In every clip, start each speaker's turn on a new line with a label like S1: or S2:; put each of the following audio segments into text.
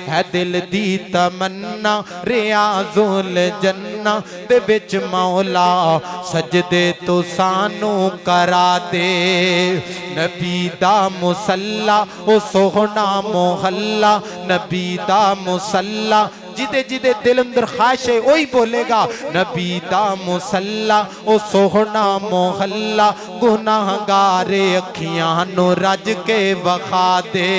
S1: है दिल दी तमन्ना रियाजुल जन्ना दे विच मौला सजदे तो सानू करा दे। नबी दा मुसल्ला ओ सोहना मोहल्ला, नबी दा मुसल्ला जिदे जिदे दिल अंदर ख्वाहिश है वही बोलेगा। नबी दा मुसल्ला ओ सोहना मोहल्ला, गुनाहगारे अखियां नु रज के वखा दे।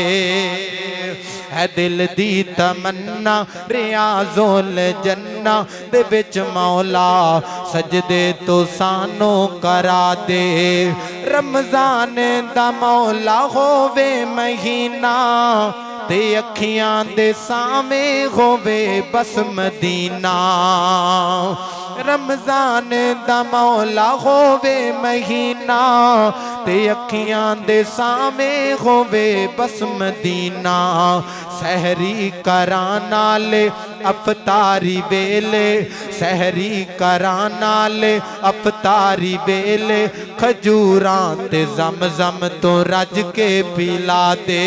S1: है दिल दी तमन्ना रियाजुल जन्ना दे विच मौला सजदे तो सानू करा दे। रमजान दा मौला होवे महीना ते अखियां दे सामे होवे बस मदीना। रमजान दा मौला होवे महीना ते अखियां दे सामे होवे बस मदीना। सहरी कराना ले अफतारी वेले, सहरी कराना ले अफतारी वेले, खजूरां ते जमजम तो रज के पिला दे।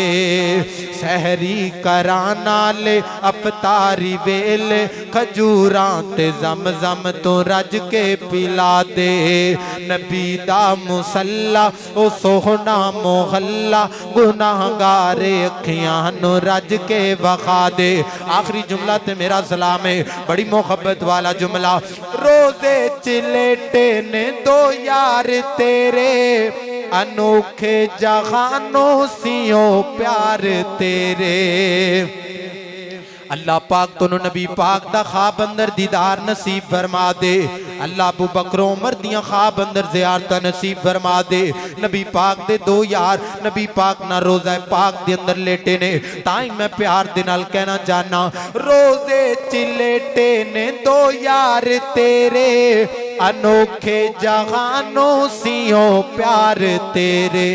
S1: सहरी कराना ले अफतारी वेले, खजूरां ते जमजम तो रज के पिला दे। नबी दा मुसल्ला ओ सोहना मोहल्ला, गुनाहगारे अखियां नु रज के वखा दे। आखिरी जुमला ते मेरा सलाम है, बड़ी मोहब्बत वाला जुमला। रोजे चिलेटे ने दो यार तेरे, अनोखे जहानों सियो प्यार तेरे। अल्लाह पाक तोनू नबी पाक दा ख्वाब अंदर दीदार नसीब फरमा दे। अल्लाह अबू बकर उमर दियां ख्वाब अंदर ज़ियारत नसीब फरमा दे। नबी पाक दे दो यार नबी पाक ना रोज़ा पाक दे अंदर लेटे ने, ताई मैं प्यार दे नाल कहना चाहना, रोज़े च लेटे ने दो यार तेरे, अनोखे जहानों सियो प्यार तेरे।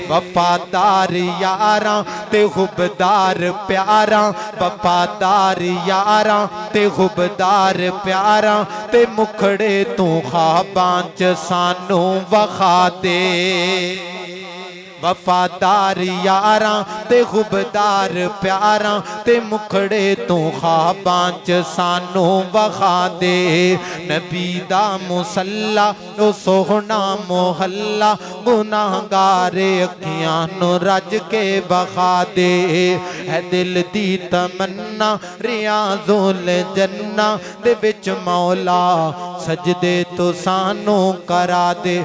S1: वफादार यारा ते खुबदार प्यारा, वफादार यारा ते खुबदार प्यारा, ते मुखड़े तू ख्वाबां च सानू वखा दे। वफादार यारा ते खुबदार प्यारा, ते मुखड़े तू ख्वाबां च सानू वखा दे। नबी दा मुसल्ला ओ सोहना मोहल्ला, गुनाहगारे अखियां नु रज के वखा दे। है दिल दी तमन्ना रियाजुल जन्ना दे विच मौला सजदे तो सानू करा दे।